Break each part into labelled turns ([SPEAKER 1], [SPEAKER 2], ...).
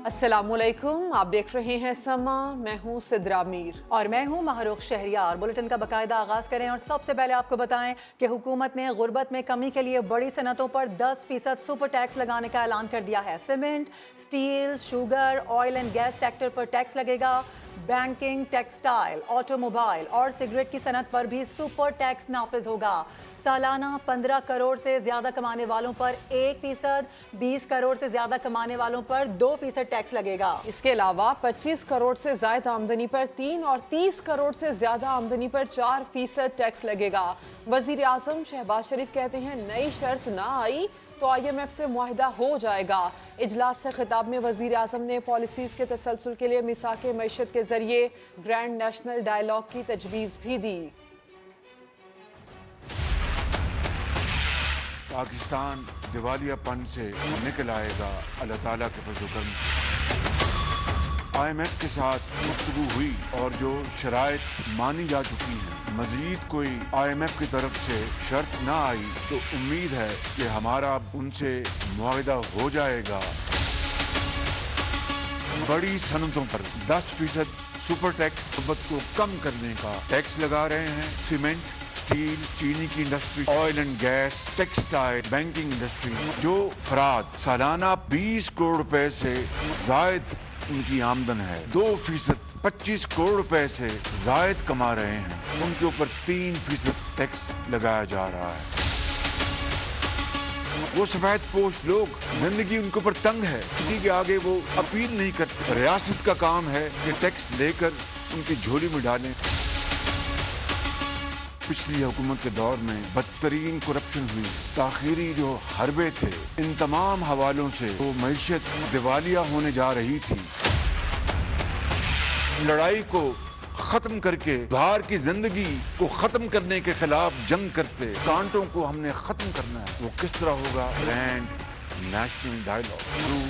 [SPEAKER 1] अस्सलामुअलैकुम, आप देख रहे हैं समा। मैं हूं सिद्रा मीर
[SPEAKER 2] और मैं हूं महरूख शहरियार। बुलेटिन का बाकायदा आगाज करें और सबसे पहले आपको बताएं कि हुकूमत ने गुर्बत में कमी के लिए बड़ी सनतों पर 10% सुपर टैक्स लगाने का ऐलान कर दिया है। Cement, steel, sugar, oil and gas sector पर टैक्स लगेगा। बैंकिंग, टेक्सटाइल, ऑटोमोबाइल और सिगरेट की सनत पर भी सुपर टैक्स नाफिज होगा। सालाना 15 करोड़ से ज्यादा कमाने वालों पर 1%, 20 करोड़ से ज्यादा कमाने वालों पर 2% टैक्स लगेगा।
[SPEAKER 1] इसके अलावा 25 करोड़ से ज्यादा आमदनी पर 3 और 30 करोड़ से ज्यादा आमदनी पर 4% टैक्स लगेगा। वजीर आजम शहबाज शरीफ कहते हैं नई शर्त ना आई तो IMF से मुआहिदा हो जाएगा। इजलास से खिताब में वजीर आजम ने पॉलिसीज के तसलसल के लिए मिसाक मईशत के जरिए ग्रैंड नेशनल डायलॉग की तजवीज़ भी दी।
[SPEAKER 3] पाकिस्तान दिवालियापन से निकल आएगा अल्लाह ताला के फजल करम से। IMF के साथ गुफ्तगू हुई और जो शराइत मानी जा चुकी हैं, मजीद कोई IMF की तरफ से शर्त ना आई तो उम्मीद है कि हमारा उनसे मुआहिदा हो जाएगा। बड़ी सनतों पर 10% सुपर टैक्स गुर्बत को कम करने का टैक्स लगा रहे हैं। सीमेंट, स्टील, चीनी की industry, oil and gas, textile, banking industry, जो अफराद सालाना 20 करोड़ रुपए से जायद उनकी आमदन है, 2% 25 करोड़ रुपए से जायद कमा रहे हैं, उनके ऊपर 3% टैक्स लगाया जा रहा है। वो सफेद पोश लोग, जिंदगी उनके ऊपर तंग है, किसी के आगे वो अपील नहीं करते। रियासत का काम है कि टैक्स लेकर उनकी झोली में डालें। पिछली हुकूमत के दौर में बदतरीन करप्शन हुई, ताखीरी जो हरबे थे, इन तमाम हवालों से वो मईशत दिवालिया होने जा रही थी। लड़ाई को खत्म करके उधार की जिंदगी को खत्म करने के खिलाफ जंग करते, कांटों को हमने खत्म करना है। वो किस तरह होगा? Grand national dialogue through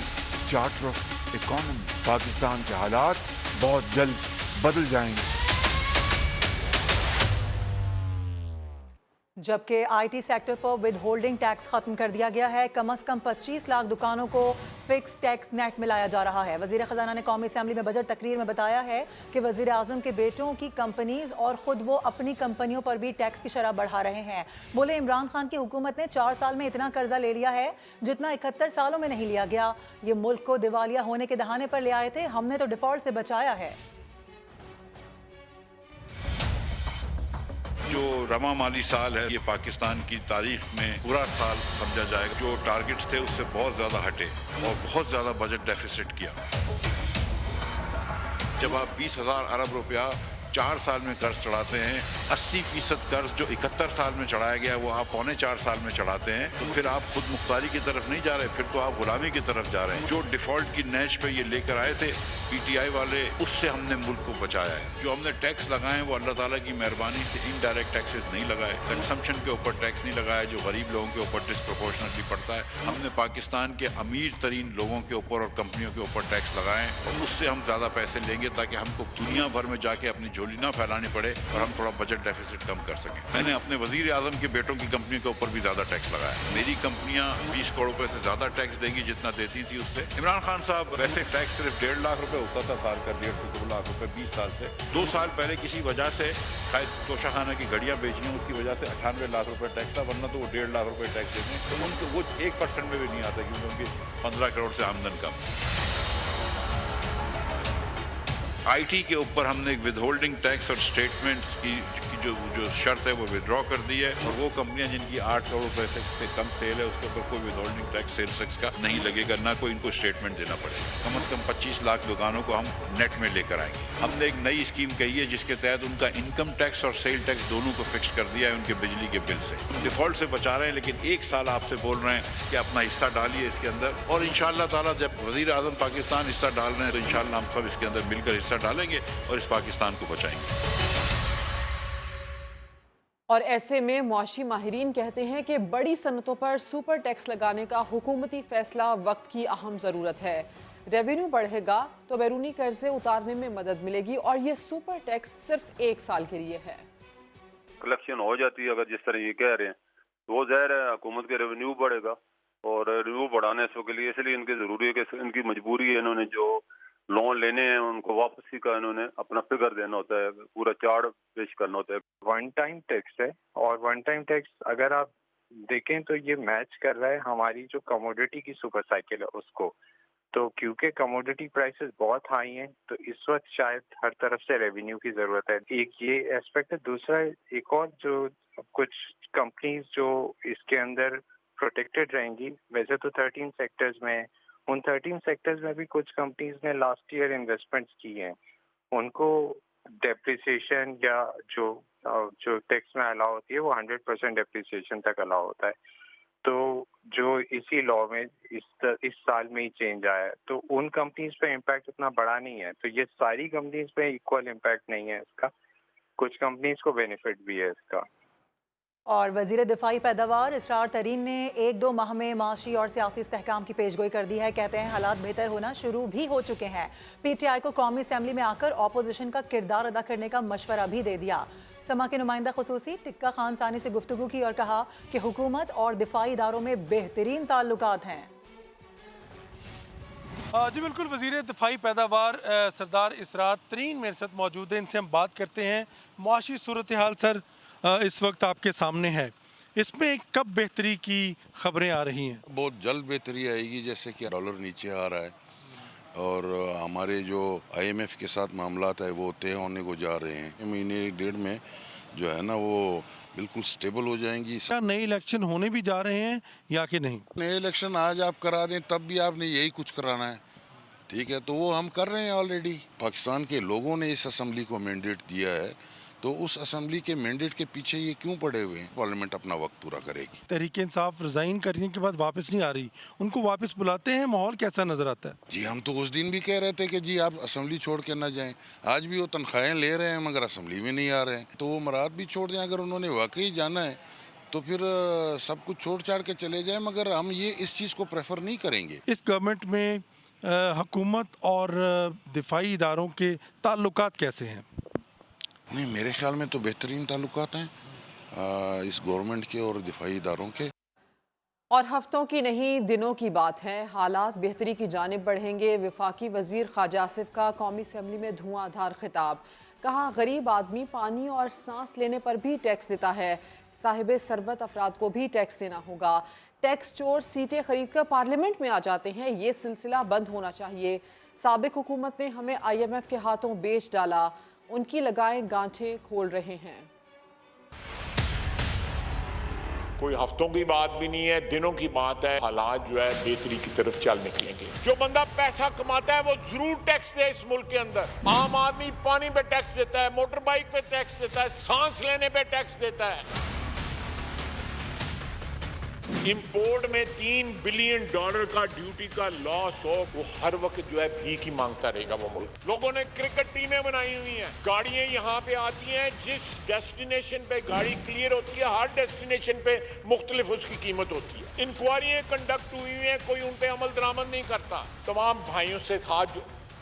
[SPEAKER 3] charter of economy. Pakistan के हालात बहुत जल्द बदल जाएंगे।
[SPEAKER 2] जबकि IT सेक्टर पर विद होल्डिंग टैक्स खत्म कर दिया गया है। कम से कम 25 लाख दुकानों को फिक्स टैक्स नेट में लाया जा रहा है। वजीर खजाना ने कौमी असेंबली में बजट तकरीर में बताया है कि वजीर आजम के बेटों की कंपनीज और खुद वो अपनी कंपनियों पर भी टैक्स की शरह बढ़ा रहे हैं। बोले इमरान खान की हुकूमत ने 4 साल में इतना कर्जा ले लिया है जितना 71 सालों में नहीं लिया गया। ये मुल्क को दिवालिया होने के दहाने पर ले आए थे, हमने तो डिफॉल्ट से बचाया है।
[SPEAKER 4] जो रमा माली साल है ये पाकिस्तान की तारीख में पूरा साल समझा जाएगा। जो टारगेट्स थे उससे बहुत ज़्यादा हटे और बहुत ज़्यादा बजट डेफिसिट किया। जब आप 20,000 अरब रुपया 4 साल में कर्ज चढ़ाते हैं, 80% कर्ज जो 71 साल में चढ़ाया गया वो आप 4.25 साल में चढ़ाते हैं, तो फिर आप खुद मुख्तारी की तरफ नहीं जा रहे, फिर तो आप गुलामी की तरफ जा रहे हैं। जो डिफॉल्ट की नैश पे ये लेकर आए थे PTI वाले, उससे हमने मुल्क को बचाया है। जो हमने टैक्स लगाए वो अल्लाह ताला की मेहरबानी से इनडायरेक्ट टैक्सेस नहीं लगाए, कंजम्पशन के ऊपर टैक्स नहीं लगाया जो गरीब लोगों के ऊपर डिस्प्रोपोर्शनली पड़ता है। हमने पाकिस्तान के अमीर तरीन लोगों के ऊपर और कंपनियों के ऊपर टैक्स लगाए और उससे हम ज़्यादा पैसे लेंगे ताकि हमको दुनिया भर में जाके अपनी झोली ना फैलानी पड़े और हम थोड़ा बजट डेफिसिट कम कर सकें। मैंने अपने वजीर आजम के बेटों की कंपनी के ऊपर भी ज़्यादा टैक्स लगाया। मेरी कंपनियां 20 करोड़ रुपए से ज़्यादा टैक्स देगी जितना देती थी उससे। इमरान खान साहब वैसे टैक्स सिर्फ 1.5 लाख रुपए होता था साल का, 1.5 लाख रुपए 20 साल से। 2 साल पहले किसी वजह से शायद तोशाखाना की घड़ियां बेचनी, उसकी वजह से 98 लाख रुपए टैक्स था, वरना तो वो 1.5 लाख रुपए टैक्स देंगे। तो उनको वो 1% में भी नहीं आता क्योंकि उनकी 15 करोड़ से आमदन कम। IT के ऊपर हमने एक विदहोल्डिंग टैक्स और स्टेटमेंट्स की जो शर्त है वो विड्रॉ कर दी है और वो कंपनियां जिनकी 8 करोड़ रुपए से कम सेल है उसके ऊपर कोई विदहोल्डिंग टैक्स सेल्स टैक्स का नहीं लगेगा, ना कोई इनको स्टेटमेंट देना पड़ेगा। कम से कम 25 लाख दुकानों को हम नेट में लेकर आएंगे। हमने एक नई स्कीम कही है जिसके तहत उनका इनकम टैक्स और सेल टैक्स दोनों को फिक्स कर दिया है उनके बिजली के बिल से। डिफॉल्ट से बचा रहे हैं लेकिन 1 साल आपसे बोल रहे हैं कि अपना हिस्सा डालिए इसके अंदर, और इंशाअल्लाह ताला जब वजीर आजम पाकिस्तान हिस्सा डाल रहे हैं तो इंशाअल्लाह हम सब इसके अंदर मिलकर हिस्सा डालेंगे और इस पाकिस्तान को बचाएंगे।
[SPEAKER 1] और ऐसे में मुआशी माहिरीन कहते हैं कि बड़ी सनतों पर सुपर टैक्स लगाने का हुकूमती फैसला वक्त की अहम ज़रूरत है। रेवेन्यू बढ़ेगा तो बैरूनी कर्जे उतारने में मदद मिलेगी और ये सुपर टैक्स सिर्फ 1 साल के लिए है।
[SPEAKER 5] कलेक्शन हो जाती है अगर जिस तरह ये कह रहे हैं तो वो ज़ाहिर है हुकूमत के रेवेन्यू बढ़ेगा और रेवेन्यू बढ़ाना है इसके लिए, इसलिए इनकी जरूरी है कि इनकी मजबूरी है, इन्होंने जो लोन लेने हैं उनको वापसी का इन्होंने अपना फिगर देना होता है, पूरा चार्ट पेश करना होता है।
[SPEAKER 6] वन टाइम टैक्स है और वन टाइम टैक्स अगर आप देखें तो ये मैच कर रहा है हमारी जो कमोडिटी की सुपर साइकिल है उसको। तो क्योंकि कमोडिटी प्राइसेस बहुत हाई हैं तो इस वक्त शायद हर तरफ से रेवेन्यू की जरूरत है, एक ये एस्पेक्ट है। दूसरा एक और जो कुछ कंपनीज जो इसके अंदर प्रोटेक्टेड रहेंगी, वैसे तो 13 सेक्टर्स में, उन 13 सेक्टर्स में भी कुछ कंपनीज ने लास्ट ईयर इन्वेस्टमेंट्स की हैं, उनको डेप्रिसिएशन या जो टैक्स में अलाउ होती है वो 100% डेप्रिसिएशन तक अलाउ होता है। तो जो इसी लॉ में इस साल में ही चेंज आया है, तो उन कंपनीज पे इम्पैक्ट उतना बड़ा नहीं है। तो ये सारी कंपनीज पे इक्वल इम्पैक्ट नहीं है इसका, कुछ कंपनीज को बेनिफिट भी है इसका।
[SPEAKER 2] और वज़ीर दिफाई पैदावार इसरार तरीन ने 1-2 माह में माशी और सियासी इस्तेहकाम की पेशगोई कर दी है। कहते हैं हालात बेहतर होना शुरू भी हो चुके हैं। PTI को कौमी असम्बली में आकर अपोजिशन का किरदार अदा करने का मशवरा भी दे दिया। समा के नुमाइंदा खुसूसी टिक्का खान सानी से गुफ्तगू की और कहा कि हुकूमत और दिफाई इदारों में बेहतरीन ताल्लुकात हैं।
[SPEAKER 7] जी बिल्कुल, वज़ीर दिफाई पैदावार सरदार इसरार तरीन मेरे साथ मौजूद हैं, इनसे हम बात करते हैं। मुआशी सूरत हाल सर इस वक्त आपके सामने है, इसमें कब बेहतरी की खबरें आ रही हैं?
[SPEAKER 4] बहुत जल्द बेहतरी आएगी, जैसे कि डॉलर नीचे आ रहा है और हमारे जो IMF के साथ मामलात है वो तय होने को जा रहे हैं। महीने डेढ़ में जो है ना वो बिल्कुल स्टेबल हो जाएंगी।
[SPEAKER 7] क्या नए इलेक्शन होने भी जा रहे हैं या कि नहीं?
[SPEAKER 4] नए इलेक्शन आज आप करा दें तब भी आपने यही कुछ कराना है, ठीक है, तो वो हम कर रहे हैं ऑलरेडी। पाकिस्तान के लोगों ने इस असम्बली को मैंडेट दिया है, तो उस असम्बली के मैंडेट के पीछे ये क्यों पड़े हुए हैं? पार्लियामेंट अपना वक्त पूरा करेगी।
[SPEAKER 7] तहरीक इंसाफ रिजाइन करने के बाद वापस नहीं आ रही, उनको वापस बुलाते हैं, माहौल कैसा नजर आता है?
[SPEAKER 4] जी हम तो उस दिन भी कह रहे थे कि जी आप असम्बली छोड़ के ना जाएं, आज भी वो तनख्वाहें ले रहे हैं मगर असम्बली में नहीं आ रहे हैं, तो वो मराद भी छोड़ दें। अगर उन्होंने वाकई जाना है तो फिर सब कुछ छोड़ छाड़ के चले जाएं, मगर हम ये इस चीज़ को प्रेफर नहीं करेंगे।
[SPEAKER 7] इस गवर्नमेंट में हुकूमत और दिफाई इदारों के ताल्लुकात कैसे हैं?
[SPEAKER 4] नहीं, मेरे ख्याल में तो बेहतरीन ताल्लुकात हैं इस गवर्नमेंट के और दिफाई इदारों के।
[SPEAKER 1] और हफ्तों की नहीं दिनों की बात है, हालात बेहतरी की जानिब बढ़ेंगे। वफाकी वजीर ख्वाजा आसिफ का कौमी असम्बली में धुआंधार खिताब। कहा गरीब आदमी पानी और सांस लेने पर भी टैक्स देता है, साहिब सरबत अफराद को भी टैक्स देना होगा। टैक्स चोर सीटें खरीद कर पार्लियामेंट में आ जाते हैं, ये सिलसिला बंद होना चाहिए। साबिक हुकूमत ने हमें IMF के हाथों बेच डाला, उनकी लगाएं गांठें खोल रहे हैं।
[SPEAKER 8] कोई हफ्तों की बात भी नहीं है, दिनों की बात है। हालात जो है बेहतरी की तरफ चल निकलेंगे। जो बंदा पैसा कमाता है वो जरूर टैक्स दे इस मुल्क के अंदर। आम आदमी पानी पे टैक्स देता है, मोटर बाइक पे टैक्स देता है, सांस लेने पे टैक्स देता है। इंपोर्ट में $3 बिलियन का ड्यूटी का लॉस हो, वो हर वक्त जो है भीख ही मांगता रहेगा वो मुल्क। लोगों ने क्रिकेट टीमें बनाई हुई हैं, गाड़ियां यहाँ पे आती हैं, जिस डेस्टिनेशन पे गाड़ी क्लियर होती है हर डेस्टिनेशन पे मुख्तलिफ उसकी कीमत होती है। इंक्वायरियां कंडक्ट हुई हुई हैं, कोई उन पे अमल दरामद नहीं करता। तमाम भाइयों से हाथ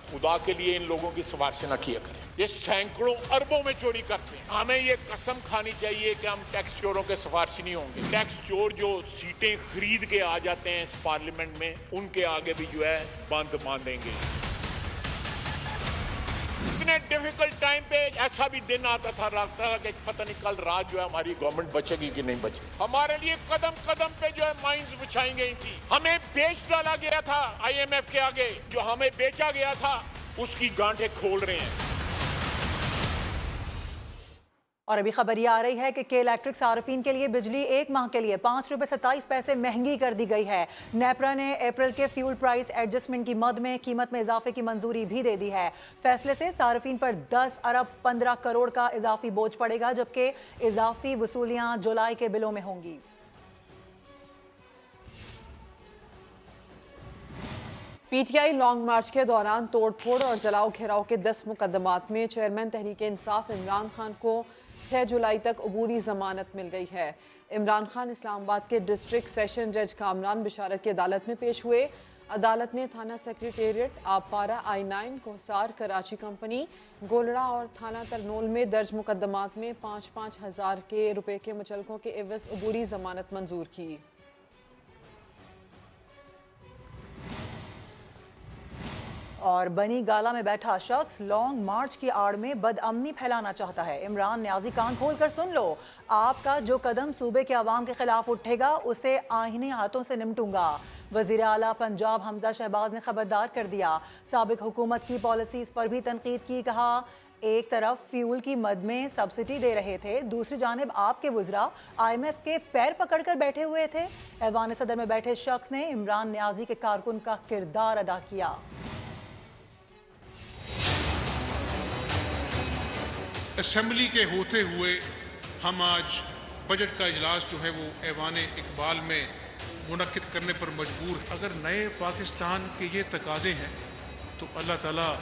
[SPEAKER 8] खुदा के लिए इन लोगों की सिफारिश न किया करें, ये सैकड़ों अरबों में चोरी करते हैं। हमें ये कसम खानी चाहिए कि हम टैक्स चोरों के सिफारिश नहीं होंगे। टैक्स चोर जो सीटें खरीद के आ जाते हैं इस पार्लियामेंट में, उनके आगे भी जो है बंद बांधेंगे। इतने डिफिकल्ट टाइम पे ऐसा भी दिन आता था कि पता नहीं कल रात जो है हमारी गवर्नमेंट बचेगी कि नहीं बचेगी। हमारे लिए कदम कदम पे जो है माइंस बिछाई गई थी, हमें बेच डाला गया था IMF के आगे। जो हमें बेचा गया था उसकी गांठें खोल रहे हैं।
[SPEAKER 2] और अभी खबर ये आ रही है कि इलेक्ट्रिक सार्फिन के लिए बिजली 1 माह के लिए 5 रुपये 27 पैसे महंगी कर दी गई है। नेपरा ने अप्रैल के फ्यूल प्राइस एडजस्टमेंट की मद में कीमत में इजाफे की मंजूरी भी दे दी है। फैसले से सार्फिन पर 10 अरब 15 करोड़ का इजाफी बोझ पड़ेगा, जबकि इजाफी वसूलियां जुलाई के बिलों में होंगी।
[SPEAKER 1] PTI लॉन्ग मार्च के दौरान तोड़फोड़ और जलाओ घेराव के 10 मुकदमात में चेयरमैन तहरीक इंसाफ इमरान खान को 6 जुलाई तक अबूरी जमानत मिल गई है। इमरान खान इस्लामाबाद के डिस्ट्रिक्ट सेशन जज कामरान बिशारत की अदालत में पेश हुए। अदालत ने थाना secretariat, Aabpara, I9, Kohsar, Karachi company, Golra और थाना तरनोल में दर्ज मुकदमात में 5-5 हज़ार के रुपए के मुचलकों के एवज अबूरी जमानत मंजूर की।
[SPEAKER 2] اور بنی گالا میں بیٹھا شخص لانگ مارچ کی آڑ میں بدامنی پھیلانا چاہتا ہے۔ عمران نیازی کان کھول کر سن لو، آپ کا جو قدم صوبے کے عوام کے خلاف اٹھے گا اسے آئینی ہاتھوں سے نمٹوں گا۔ وزیر اعلیٰ پنجاب حمزہ شہباز نے خبردار کر دیا، سابق حکومت کی پالیسیز پر بھی تنقید کی۔ کہا ایک طرف فیول کی مد میں سبسڈی دے رہے تھے، دوسری جانب آپ کے وزراء IMF کے پیر پکڑ کر بیٹھے ہوئے تھے۔ ایوان صدر میں بیٹھے شخص نے عمران نیازی کے کارکن کا کردار ادا کیا۔
[SPEAKER 9] اسمبلی کے ہوتے ہوئے ہم آج بجٹ کا اجلاس جو ہے وہ ایوان اقبال میں منعقد کرنے پر مجبور ہیں۔ اگر نئے پاکستان کے یہ تقاضے ہیں تو اللہ تعالیٰ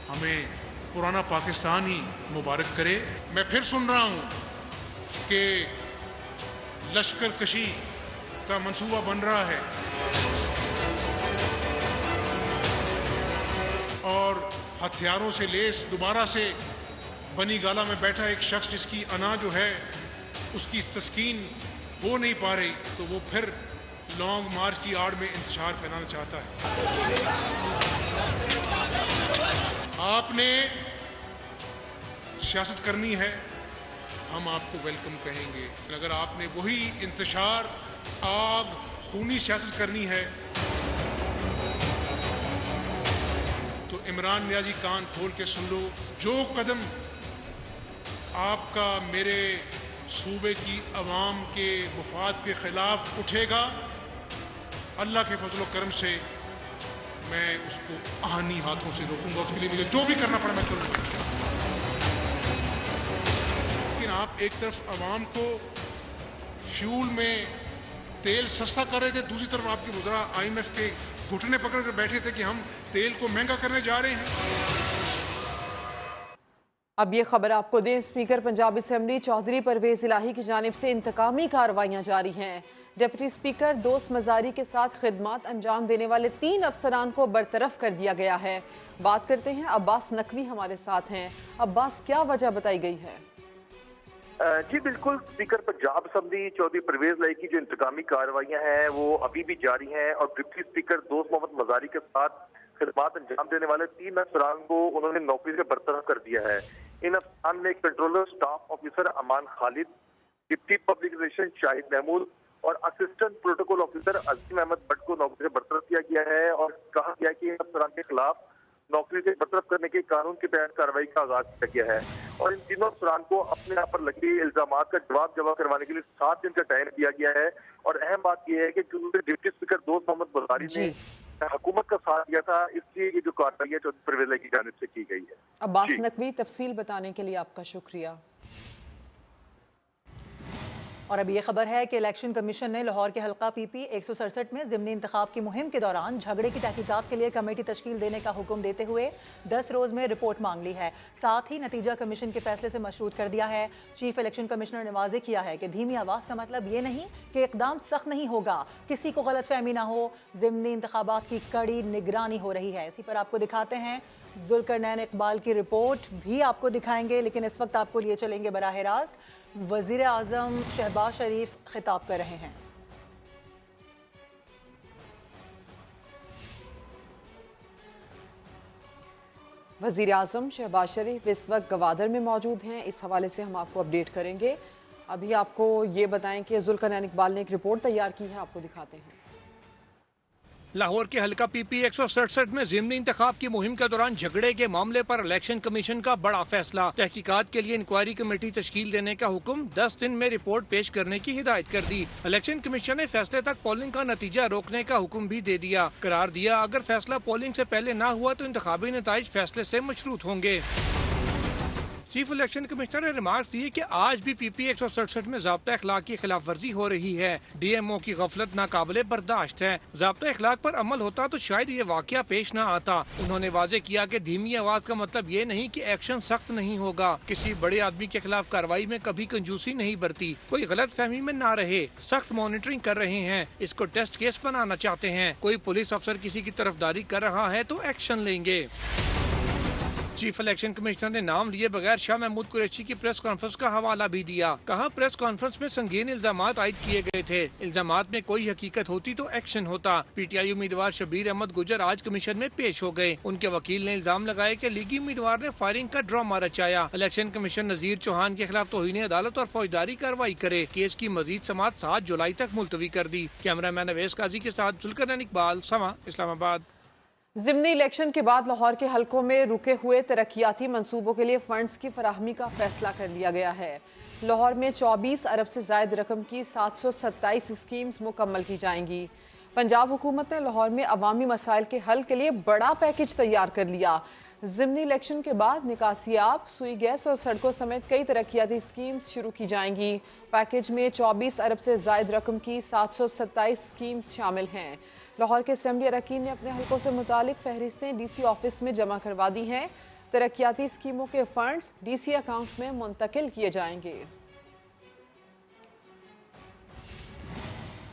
[SPEAKER 9] ہمیں پرانا پاکستان ہی مبارک کرے۔ میں پھر سن رہا ہوں کہ لشکر کشی کا منصوبہ بن رہا ہے اور ہتھیاروں سے لیس دوبارہ سے بنی گالا میں بیٹھا ایک شخص جس کی انا جو ہے اس کی تسکین ہو نہیں پا رہی، تو وہ پھر لانگ مارچ کی آڑ میں انتشار پھیلانا چاہتا ہے۔ آپ نے سیاست کرنی ہے، ہم آپ کو ویلکم کہیں گے۔ اگر آپ نے وہی انتشار آگ خونی سیاست کرنی ہے تو عمران نیازی کان کھول کے سن لو، جو قدم آپ کا میرے صوبے کی عوام کے مفاد کے خلاف اٹھے گا، اللہ کے فضل و کرم سے میں اس کو آہنی ہاتھوں سے روکوں گا۔ اس کے لیے مجھے جو بھی کرنا پڑے میں کروں گا۔ لیکن آپ ایک طرف عوام کو فیول میں تیل سستا کر رہے تھے، دوسری طرف آپ کے وزراء IMF کے گھٹنے پکڑ کر بیٹھے تھے کہ ہم تیل کو مہنگا کرنے جا رہے ہیں۔
[SPEAKER 1] اب یہ خبر آپ کو دیں، اسپیکر پنجاب اسمبلی چودھری پرویز الہی کی جانب سے انتقامی کارروائیاں جاری ہیں۔ ڈپٹی اسپیکر دوست مزاری کے ساتھ خدمات انجام دینے والے 3 افسران کو برطرف کر دیا گیا ہے۔ بات کرتے ہیں، عباس نقوی ہمارے ساتھ ہیں۔ عباس، کیا وجہ بتائی گئی ہے؟
[SPEAKER 10] جی بالکل، اسپیکر پنجاب اسمبلی چودھری پرویز الہی کی جو انتقامی کارروائیاں ہیں وہ ابھی بھی جاری ہیں، اور ڈپٹی اسپیکر دوست محمد مزاری کے ساتھ خدمات انجام دینے والے 3 افسران کو انہوں نے نوکری سے برطرف کر دیا ہے۔ ان افسران میں controller staff officer Aman Khalid, deputy public relation Shahid Mahmood اور assistant protocol officer Azeem Ahmad Butt کو نوکری سے برطرف کیا گیا ہے، اور کہا گیا کہ ان افسران کے خلاف نوکری سے برطرف کرنے کے قانون کے تحت کارروائی کا آغاز کیا گیا ہے، اور ان تینوں افسران کو اپنے آپ پر لگے الزامات کا جواب جمع کروانے کے لیے 7 دن کا ٹائم دیا گیا ہے۔ اور اہم بات یہ ہے کہ کیونکہ ڈپٹی اسپیکر دوست محمد مزاری نے حکومت کا ساتھ دیا تھا، اس لیے یہ جو کارروائی ہے چودھری پرویز الہی کی جانب سے کی گئی ہے۔
[SPEAKER 1] عباس نقوی، تفصیل بتانے کے لیے آپ کا شکریہ۔
[SPEAKER 2] اور اب یہ خبر ہے کہ الیکشن کمیشن نے لاہور کے حلقہ PP 167 میں ضمنی انتخاب کی مہم کے دوران جھگڑے کی تحقیقات کے لیے کمیٹی تشکیل دینے کا حکم دیتے ہوئے 10 روز میں رپورٹ مانگ لی ہے، ساتھ ہی نتیجہ کمیشن کے فیصلے سے مشروط کر دیا ہے۔ چیف الیکشن کمشنر نے واضح کیا ہے کہ دھیمی آواز کا مطلب یہ نہیں کہ اقدام سخت نہیں ہوگا، کسی کو غلط فہمی نہ ہو، ضمنی انتخابات کی کڑی نگرانی ہو رہی ہے۔ اسی پر آپ کو دکھاتے ہیں ذوالقرنین اقبال کی رپورٹ بھی آپ کو دکھائیں گے، لیکن اس وقت آپ کو لیے چلیں گے براہ راست۔ وزیر اعظم شہباز شریف خطاب کر رہے ہیں۔
[SPEAKER 1] وزیر اعظم شہباز شریف اس وقت گوادر میں موجود ہیں، اس حوالے سے ہم آپ کو اپڈیٹ کریں گے۔ ابھی آپ کو یہ بتائیں کہ ذوالقرنین اقبال نے ایک رپورٹ تیار کی ہے، آپ کو دکھاتے ہیں۔
[SPEAKER 11] لاہور کے حلقہ PP 167 میں ضمنی انتخاب کی مہم کے دوران جھگڑے کے معاملے پر الیکشن کمیشن کا بڑا فیصلہ، تحقیقات کے لیے انکوائری کمیٹی تشکیل دینے کا حکم، 10 دن میں رپورٹ پیش کرنے کی ہدایت کر دی۔ الیکشن کمیشن نے فیصلے تک پولنگ کا نتیجہ روکنے کا حکم بھی دے دیا، قرار دیا اگر فیصلہ پولنگ سے پہلے نہ ہوا تو انتخابی نتائج فیصلے سے مشروط ہوں گے۔ چیف الیکشن کمشنر نے ریمارکس دیے کہ آج بھی PP 167 میں ضابطہ اخلاق کی خلاف ورزی ہو رہی ہے، DMO کی غفلت ناقابل برداشت ہے، ضابطہ اخلاق پر عمل ہوتا تو شاید یہ واقعہ پیش نہ آتا۔ انہوں نے واضح کیا کہ دھیمی آواز کا مطلب یہ نہیں کہ ایکشن سخت نہیں ہوگا، کسی بڑے آدمی کے خلاف کارروائی میں کبھی کنجوسی نہیں برتی، کوئی غلط فہمی میں نہ رہے، سخت مانیٹرنگ کر رہے ہیں، اس کو ٹیسٹ کیس بنانا چاہتے ہیں، کوئی پولیس افسر کسی کی طرفداری کر رہا ہے تو ایکشن لیں گے۔ चीफ इलेक्शन कमिश्नर ने नाम लिए बगैर शाह महमूद कुरैशी की प्रेस कॉन्फ्रेंस का हवाला भी दिया। कहा प्रेस कॉन्फ्रेंस में संगीन इल्जामात आयद किए गए थे। इल्जामात में कोई हकीकत होती तो एक्शन होता। पीटीआई उम्मीदवार शबीर अहमद गुजर आज कमीशन में पेश हो गए। उनके वकील ने इल्जाम लगाया कि लीगी उम्मीदवार ने फायरिंग का ड्रामा रचाया। इलेक्शन कमीशन नजीर चौहान के खिलाफ तौहीन अदालत और फौजदारी कार्रवाई करे। केस की मजीद समाअत 7 जुलाई तक मुलतवी कर दी। कैमरामैन अवैस काजी के साथ जुल्कर इकबाल, समा, इस्लामाबाद।
[SPEAKER 1] ज़िमनी इलेक्शन के बाद लाहौर के हलकों में रुके हुए तरक्याती मंसूबों के लिए फंड्स की फराहमी का फैसला कर लिया गया है। लाहौर में 24 अरब से ज़ायद रकम की 727 स्कीम्स मुकम्मल की जाएंगी। पंजाब हुकूमत ने लाहौर में अवामी मसाइल के हल के लिए बड़ा पैकेज तैयार कर लिया। ज़िमनी इलेक्शन के बाद निकासियाब, सुई गैस और सड़कों समेत कई तरक्याती स्कीम्स शुरू की जाएंगी। पैकेज में 24 अरब से ज़ायद रकम की 727 स्कीम्स शामिल हैं। लाहौर के असेंबली अरकान ने अपने हलकों से मुतालिक फहरिस्तें डीसी ऑफिस में जमा करवा दी हैं। तरक्याती स्कीमों के फंड्स डीसी अकाउंट में मुंतकिल किए जाएंगे।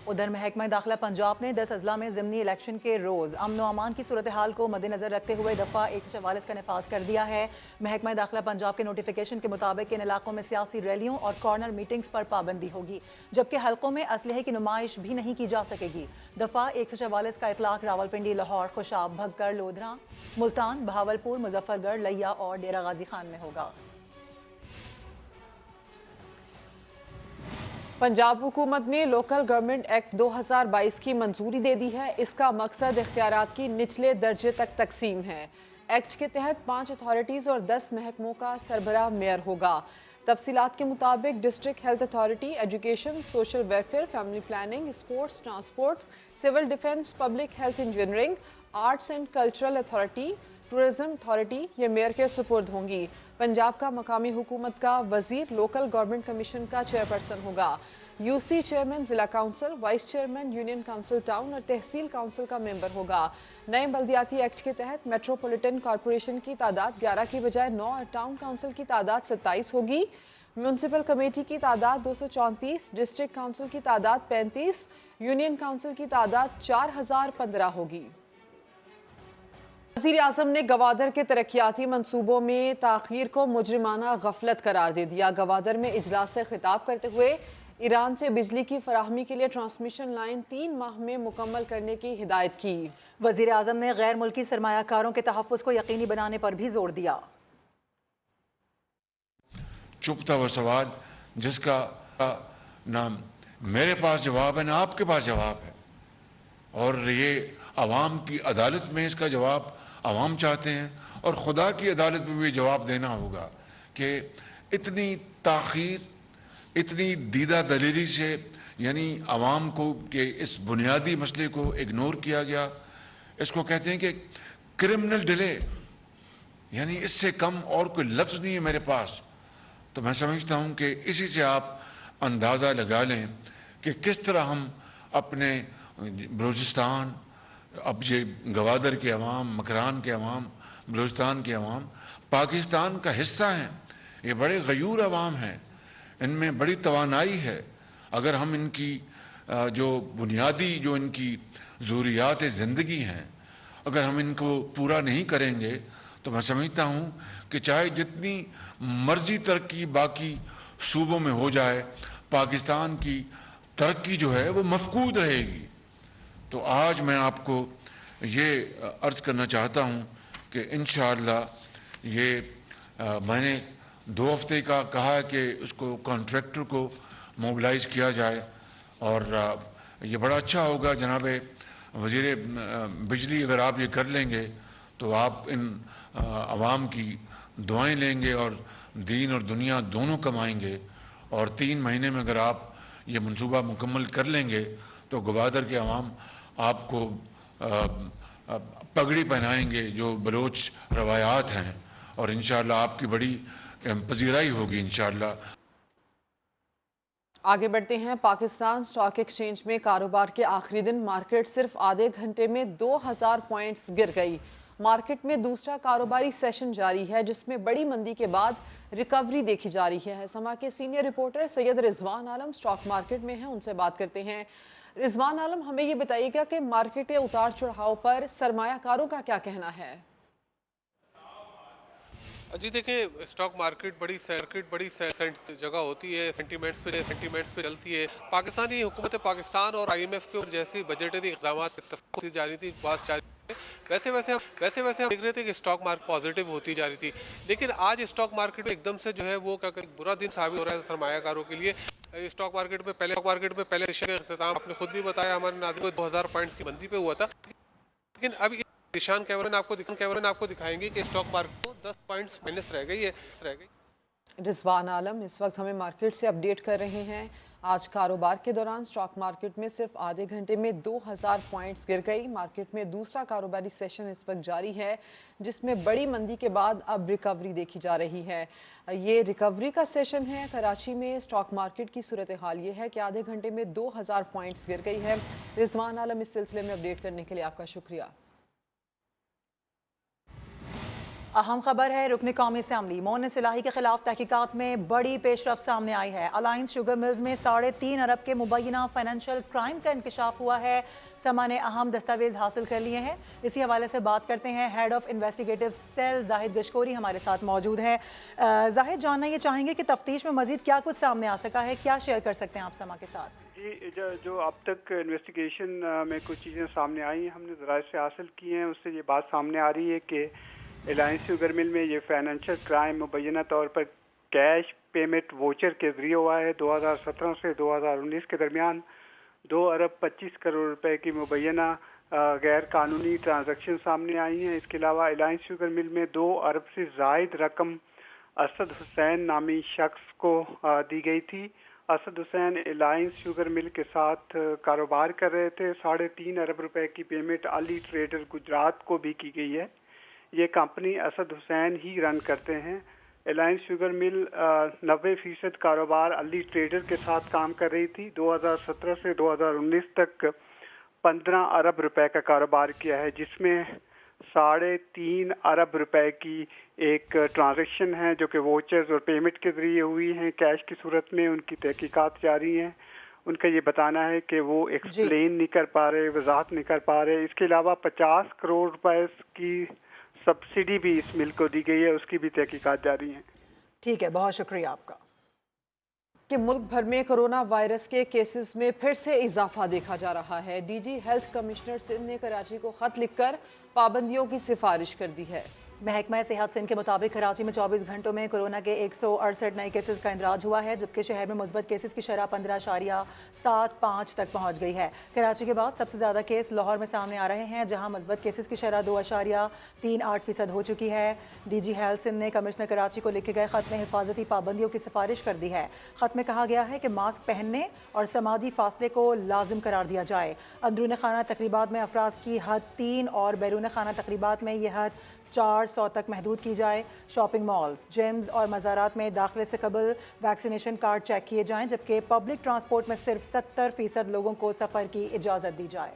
[SPEAKER 2] उधर महकमा दाखिला पंजाब ने 10 अजला में ज़िमनी इलेक्शन के रोज़ अमन व अमान की सूरत हाल को मद्देनजर रखते हुए दफ़ा 144 का नफाज कर दिया है। महकमा दाखिला पंजाब के नोटिफिकेशन के मुताबिक इन इलाकों में सियासी रैलियों और कॉर्नर मीटिंग्स पर पाबंदी होगी, जबकि हलकों में असलहे की नुमाइश भी नहीं की जा सकेगी। दफ़ा 144 का इतलाक रावलपिंडी, लाहौर, खुशाब, भगकर, लोधरा, मुल्तान, बहावलपुर, मुजफ्फरगढ़, लिया और डेरा गाजी खान में होगा।
[SPEAKER 1] पंजाब हुकूमत ने लोकल गवर्नमेंट एक्ट 2022 की मंजूरी दे दी है। इसका मकसद इख्तियारात की निचले दर्जे तक तकसीम है। एक्ट के तहत 5 अथॉरिटीज़ और 10 महकमों का सरबराह मेयर होगा। तफसीलात के मुताबिक district health authority, education, social welfare, family planning, sports, transport, civil defence, public health engineering, arts and cultural authority, tourism authority ये मेयर के सुपुर्द होंगी। पंजाब का मकामी हुकूमत का वजीर लोकल गवर्नमेंट कमीशन का चेयरपर्सन होगा। यूसी चेयरमैन जिला council, vice chairman union council town और तहसील काउंसिल का मेंबर होगा। नए बल्दियाती एक्ट के तहत मेट्रोपॉलिटन कॉरपोरेशन की तादाद 11 की बजाय 9 और टाउन काउंसिल की तादाद 27 होगी। म्यूनसिपल कमेटी की तादाद 234, डिस्ट्रिक्ट काउंसिल की तादाद 35, यूनियन काउंसिल की तादाद 4015 होगी। वज़ीर आज़म ने गवादर के तरक्याती मंसूबों में ताख़ीर को मुजरिमाना गफलत करार दे दिया। गवादर में इजलास से खिताब करते हुए ईरान से बिजली की फराहमी के लिए ट्रांसमिशन लाइन 3 माह में मुकम्मल करने की हिदायत की।
[SPEAKER 2] वज़ीर आज़म ने गैर मुल्की सरमायाकारों के तहफ़्फ़ुज़ को यकीनी बनाने पर भी जोर दिया।
[SPEAKER 3] चुपता हुआ सवाल जिसका ना मेरे पास जवाब है ना आपके पास जवाब है, और ये अवाम की अदालत में इसका जवाब अवाम चाहते हैं, और खुदा की अदालत में भी जवाब देना होगा कि इतनी ताख़ीर, इतनी दीदा दलीली से यानी अवाम को कि इस बुनियादी मसले को इग्नोर किया गया। इसको कहते हैं कि क्रिमिनल डिले, यानी इससे कम और कोई लफ्ज़ नहीं है मेरे पास। तो मैं समझता हूँ कि इसी से आप अंदाज़ा लगा लें कि किस तरह हम अपने बलूचिस्तान, अब ये गवादर के अवाम, मकरान के अवाम, बलूचिस्तान के अवाम पाकिस्तान का हिस्सा हैं। ये बड़े गयूर अवाम हैं, इनमें बड़ी तवानाई है। अगर हम इनकी जो बुनियादी जो इनकी ज़रूरियात ज़िंदगी हैं, अगर हम इनको पूरा नहीं करेंगे तो मैं समझता हूँ कि चाहे जितनी मर्जी तरक्की बाकी सूबों में हो जाए, पाकिस्तान की तरक्की जो है वो मफकूद रहेगी। तो आज मैं आपको ये अर्ज़ करना चाहता हूँ कि इंशाअल्लाह ये मैंने 2 हफ्ते का कहा है कि उसको कॉन्ट्रैक्टर को मोबिलाइज़ किया जाए, और ये बड़ा अच्छा होगा जनाब वज़ीर बिजली, अगर आप ये कर लेंगे तो आप इन अवाम की दुआएं लेंगे और दीन और दुनिया दोनों कमाएंगे। और 3 महीने में अगर आप ये मंसूबा मुकम्मल कर लेंगे तो गवादर के अवाम आपको पगड़ी पहनाएंगे जो बलोच रवायात हैं, और इंशाअल्लाह आपकी बड़ी पजीराई होगी इंशाअल्लाह।
[SPEAKER 1] आगे बढ़ते हैं। पाकिस्तान स्टॉक एक्सचेंज में कारोबार के आखिरी दिन मार्केट सिर्फ आधे घंटे में 2000 पॉइंट्स गिर गई। मार्केट में दूसरा कारोबारी सेशन जारी है जिसमें बड़ी मंदी के बाद रिकवरी देखी जा रही है। समा के सीनियर रिपोर्टर सैयद रिजवान आलम स्टॉक मार्केट में हैं, उनसे बात करते हैं। रिजवान आलम, हमें ये बताइएगा कि मार्केट के उतार चढ़ाव पर सरमायाकारों का क्या कहना है?
[SPEAKER 12] जी देखें, स्टॉक मार्केट बड़ी जगह होती है, सेंटीमेंट्स पे चलती है। पाकिस्तानी हुकूमत पाकिस्तान और IMF के जैसी बजटरी इक़दाम होती जा रही थी, बात जारी है। वैसे हम देख रहे थे कि स्टॉक मार्केट पॉजिटिव होती जा रही थी, लेकिन आज स्टॉक मार्केट में एकदम से जो है वो क्या बुरा दिन साबित हो रहा है सरमायाकारों के लिए। स्टॉक मार्केट में पहले सेशन का इख्तिताम आपने खुद भी बताया हमारे नाज़रीन को 2000 पॉइंट्स की मंदी पे हुआ था, लेकिन अब निशान कैमरन आपको दिखाएंगे कि स्टॉक मार्केट को 10 पॉइंट्स माइनस रह गई।
[SPEAKER 1] रिजवान आलम इस वक्त हमें मार्केट से अपडेट कर रहे हैं। आज कारोबार के दौरान स्टॉक मार्केट में सिर्फ आधे घंटे में 2000 पॉइंट्स गिर गई। मार्केट में दूसरा कारोबारी सेशन इस वक्त जारी है, जिसमें बड़ी मंदी के बाद अब रिकवरी देखी जा रही है। ये रिकवरी का सेशन है। कराची में स्टॉक मार्केट की सूरत हाल ये है कि आधे घंटे में 2000 पॉइंट्स गिर गई है। रिजवान आलम इस सिलसिले में अपडेट करने के लिए आपका शुक्रिया।
[SPEAKER 2] अहम खबर है, रुकन कौमी असम्बली मोन सिलाही के खिलाफ तहकीकात में बड़ी पेशरफ्त सामने आई है। अलायंस शुगर मिल्स में 3.5 अरब के मुबैना फाइनेंशियल क्राइम का इंकशाफ हुआ है। समा ने अहम दस्तावेज हासिल कर लिए हैं। इसी हवाले से बात करते हैं, head of investigative cell Zahid Gashkori हमारे साथ मौजूद हैं। जाहिद, जानना ये चाहेंगे कि तफ्तीश में मजीद क्या कुछ सामने आ सका है, क्या शेयर कर सकते हैं आप समा के साथ?
[SPEAKER 13] जी, जो अब तक इन्वेस्टिगेशन में कुछ चीज़ें सामने आई हैं, हमने ज़राए से हासिल की हैं, उससे ये बात सामने आ रही है कि अलायंस शुगर मिल में ये फाइनेंशियल क्राइम मुबैना तौर पर कैश पेमेंट वोचर के ज़रिए हुआ है। 2017 से 2019 के दरमियान 2 अरब 25 करोड़ रुपए की मुबैना गैर कानूनी ट्रांजैक्शन सामने आई हैं। इसके अलावा अलायंस शुगर मिल में 2 अरब से ज़ायद रकम असद हुसैन नामी शख्स को दी गई थी। Asad Hussain alliance sugar mill के साथ कारोबार कर रहे थे। 3.5 अरब रुपए की पेमेंट अली ट्रेडर गुजरात को भी की गई है। ये कंपनी असद हुसैन ही रन करते हैं। अलायंस शुगर मिल 90% कारोबार अली ट्रेडर के साथ काम कर रही थी। 2017 से 2019 तक 15 अरब रुपए का कारोबार किया है, जिसमें 3.5 अरब रुपए की एक ट्रांजैक्शन है जो कि वोचर्स और पेमेंट के ज़रिए हुई हैं। कैश की सूरत में उनकी तहकीकात जारी हैं। उनका ये बताना है कि वो एक्सप्लेन नहीं कर पा रहे, वजाहत नहीं कर पा रहे। इसके अलावा 50 करोड़ रुपए की सब्सिडी भी इस मिल को दी गई है, उसकी भी तहकीकात जारी हैं।
[SPEAKER 2] ठीक है, बहुत शुक्रिया आपका।
[SPEAKER 1] कि मुल्क भर में कोरोना वायरस के केसेस में फिर से इजाफा देखा जा रहा है। डीजी हेल्थ कमिश्नर सिंध ने कराची को खत लिखकर पाबंदियों की सिफारिश कर दी है।
[SPEAKER 2] महकमा सेहत सिंध के मुताबिक कराची में 24 घंटों में कोरोना के 168 नए केसेस का इंदराज हुआ है, जबकि शहर में मुस्बत केसेस की शरह 15.75 तक पहुंच गई है। कराची के बाद सबसे ज़्यादा केस लाहौर में सामने आ रहे हैं, जहां मुस्बत केसेस की शरह 2.38% हो चुकी है। डीजी हेल्थ सिंध ने कमिश्नर कराची को लिखे गए खत में हिफाजती पाबंदियों की सिफारिश कर दी है। खत में कहा गया है कि मास्क पहनने और समाजी फासले को लाजिम करार दिया जाए। अंदरून खाना तकरीबात में अफराद की हद 3 और बैरून खाना तकरीबात में यह हद 400 तक महदूद की जाए। शॉपिंग मॉल्स, जिम्स और मज़ारात में दाखिले से कबल वैक्सीनेशन कार्ड चेक किए जाएं, जबकि पब्लिक ट्रांसपोर्ट में सिर्फ 70% लोगों को सफ़र की इजाज़त दी जाए।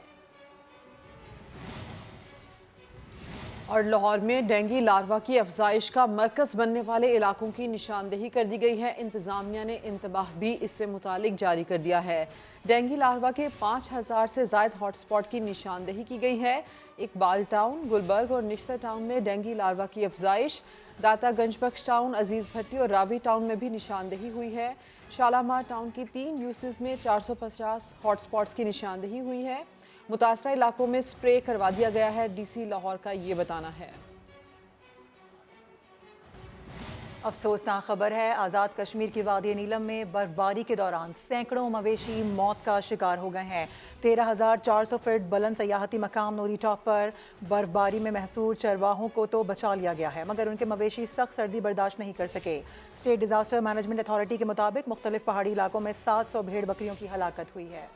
[SPEAKER 1] और लाहौर में डेंगू लार्वा की अफजाइश का मरकज़ बनने वाले इलाकों की निशानदेही कर दी गई है। इंतज़ामिया ने इंतबाह भी इससे मुतालिक जारी कर दिया है। डेंगू लार्वा के 5000 से ज़ायद हॉटस्पॉट की निशानदेही की गई है। इकबाल टाउन, गुलबर्ग और निश्तर टाउन में डेंगू लार्वा की अफजाइश, दाता गंजबख्श टाउन, अजीज़ भट्टी और राबी टाउन में भी निशानदेही हुई है। शालामार टाउन की 3 यूसेस में 450 हॉटस्पॉट्स की निशानदेही हुई है। मुतासरा इलाकों में स्प्रे करवा दिया गया है। डीसी लाहौर का ये बताना है।
[SPEAKER 2] अफसोसनाक खबर है, आज़ाद कश्मीर की वादी नीलम में बर्फबारी के दौरान सैकड़ों मवेशी मौत का शिकार हो गए हैं। 13,400 फीट बुलंद सयाहती मकाम नूरी टॉप पर बर्फबारी में महसूर चरवाहों को तो बचा लिया गया है, मगर उनके मवेशी सख्त सर्दी बर्दाश्त नहीं कर सके। स्टेट डिजास्टर मैनेजमेंट अथॉरिटी के मुताबिक मुख्तलिफ पहाड़ी इलाकों में 700 भेड़ बकरियों की हलाकत हुई है।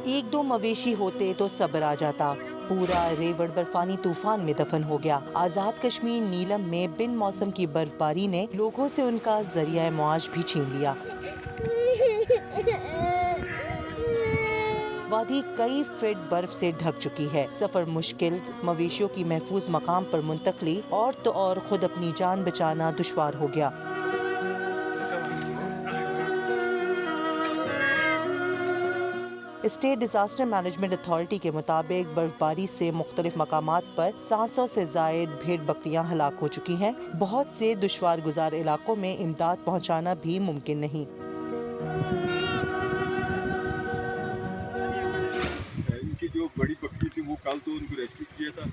[SPEAKER 14] एक दो मवेशी होते तो सब्र आ जाता। पूरा रेवड़ बर्फानी तूफान में दफन हो गया। आज़ाद कश्मीर नीलम में बिन मौसम की बर्फबारी ने लोगों से उनका जरिया मुआश भी छीन लिया। وادی کئی فٹ برف سے ڈھک چکی ہے. سفر مشکل، مویشیوں کی محفوظ مقام پر منتقلی اور تو اور خود اپنی جان بچانا دشوار ہو گیا. اسٹیٹ ڈیزاسٹر مینجمنٹ اتھارٹی کے مطابق برف باری سے مختلف مقامات پر 700 سے زائد بھیڑ بکریاں ہلاک ہو چکی ہیں. بہت سے دشوار گزار علاقوں میں امداد پہنچانا بھی ممکن نہیں.
[SPEAKER 15] ان کی جو بڑی بکری تھی وہ کل تو ان کو ریسکیو کیا تھا.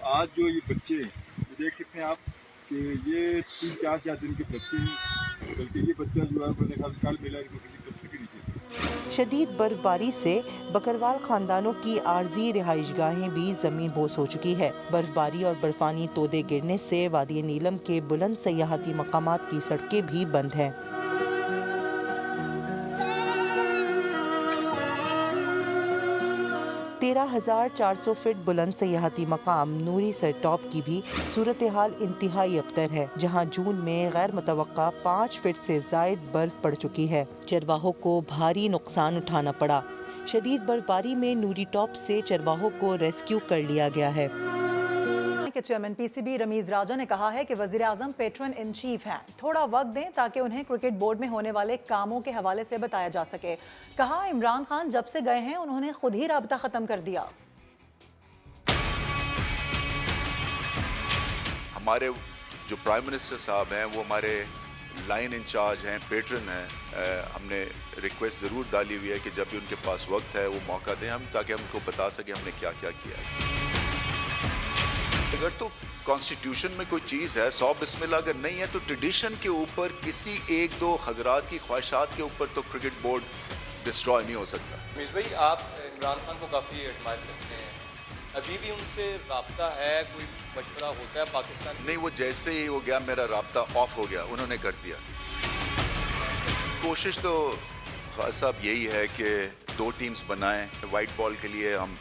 [SPEAKER 15] آج جو یہ بچے ہیں دیکھ سکتے ہیں آپ کہ یہ 3-4 دن کے بچے ہیں، بلکہ یہ بچہ جو ہے میرے خیال کل ملا ان کو کسی پتھر کے نیچے سے.
[SPEAKER 14] شدید برف باری سے بکروال خاندانوں کی عارضی رہائش گاہیں بھی زمین بوس ہو چکی ہے. برف باری اور برفانی تودے گرنے سے وادی نیلم کے بلند سیاحتی مقامات کی سڑکیں بھی بند ہیں. تیرہ 13,400 فٹ بلند سیاحتی مقام نوری سر ٹاپ کی بھی صورتحال انتہائی ابتر ہے، جہاں جون میں غیر متوقع 5 فٹ سے زائد برف پڑ چکی ہے. چرواہوں کو بھاری نقصان اٹھانا پڑا. شدید برف باری میں نوری ٹاپ سے چرواہوں کو ریسکیو کر لیا گیا ہے.
[SPEAKER 2] کہ chairman P C B Rameez Raja نے کہا ہے کہ وزیر اعظم پیٹرن ان چیف ہیں، تھوڑا وقت دیں تاکہ انہیں کرکٹ بورڈ میں ہونے والے کاموں کے حوالے سے بتایا جا سکے. کہا عمران خان جب سے گئے ہیں انہوں نے خود ہی رابطہ ختم کر دیا.
[SPEAKER 16] ہمارے جو پرائم منسٹر صاحب ہیں وہ ہمارے لائن انچارج ہیں، پیٹرن ہیں. ہم نے ریکویسٹ ضرور ڈالی ہوئی ہے کہ جب بھی ان کے پاس وقت ہے وہ موقع دیں ہم، تاکہ ہم کو بتا سکیں ہم نے کیا کیا کیا ہے. اگر تو کانسٹیٹیوشن میں کوئی چیز ہے 100 بسم اللہ، اگر نہیں ہے تو ٹریڈیشن کے اوپر کسی 1-2 حضرات کی خواہشات کے اوپر تو کرکٹ بورڈ ڈسٹروائے نہیں ہو سکتا.
[SPEAKER 17] رمیز بھائی، آپ عمران خان کو کافی ایڈمائر کرتے ہیں، ابھی بھی ان سے رابطہ ہے، کوئی مشورہ ہوتا ہے پاکستان؟
[SPEAKER 16] نہیں، وہ جیسے ہی وہ گیا میرا رابطہ آف ہو گیا، انہوں نے کر دیا. کوشش تو خواجہ صاحب یہی ہے کہ 2 ٹیمز بنائیں. وائٹ بال کے لیے ہم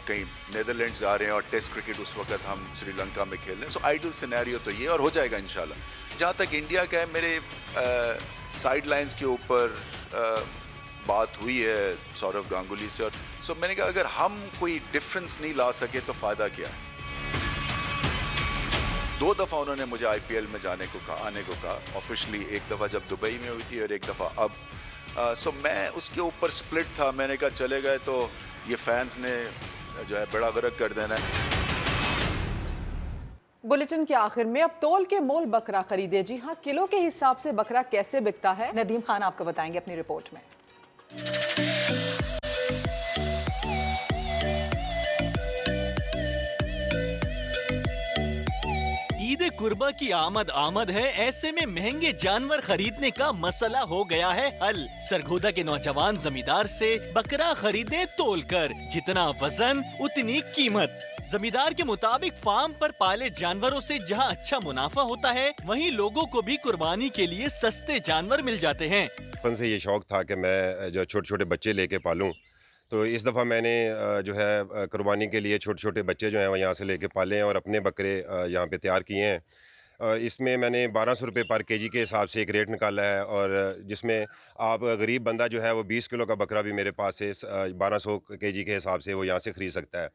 [SPEAKER 16] کہیں نیدرلینڈز جا رہے ہیں اور ٹیسٹ کرکٹ اس وقت ہم سری لنکا میں کھیل رہے ہیں. سو آئیڈل سینیریو تو یہ اور ہو جائے گا انشاءاللہ. جہاں تک انڈیا کا ہے، میرے سائیڈ لائنز کے اوپر بات ہوئی ہے سورو گانگولی سے، اور سو میں نے کہا اگر ہم کوئی ڈفرنس نہیں لا سکے تو فائدہ کیا ہے. 2 دفعہ انہوں نے مجھے IPL میں آنے کو کہا آفیشلی. ایک دفعہ جب دبئی میں ہوئی تھی اور ایک دفعہ اب. سو میں اس کے اوپر سپلٹ تھا. میں نے کہا چلے گئے تو یہ فینس نے جو ہے بڑا غرق کر دینا ہے.
[SPEAKER 1] بلیٹن کے آخر میں اب تول کے مول بکرا خریدے. جی ہاں، کلو کے حساب سے بکرا کیسے بکتا ہے
[SPEAKER 2] ندیم خان آپ کو بتائیں گے اپنی رپورٹ میں.
[SPEAKER 18] عید قربہ کی آمد ہے، ایسے میں مہنگے جانور خریدنے کا مسئلہ ہو گیا ہے حل. سرگودا کے نوجوان زمیندار سے بکرا خریدے تول کر، جتنا وزن اتنی قیمت. زمیندار کے مطابق فارم پر پالے جانوروں سے جہاں اچھا منافع ہوتا ہے، وہیں لوگوں کو بھی قربانی کے لیے سستے جانور مل جاتے ہیں.
[SPEAKER 19] بچپن سے یہ شوق تھا کہ میں جو چھوٹے چھوٹے بچے لے کے پالوں، تو اس دفعہ میں نے جو ہے قربانی کے لیے چھوٹے چھوٹے بچے جو ہیں وہ یہاں سے لے کے پالے ہیں اور اپنے بکرے یہاں پہ تیار کیے ہیں. اس میں میں نے 1200 روپے پر kg کے حساب سے ایک ریٹ نکالا ہے، اور جس میں آپ غریب بندہ جو ہے وہ 20 کلو کا بکرا بھی میرے پاس سے 1200 kg کے حساب سے وہ یہاں سے خرید سکتا ہے.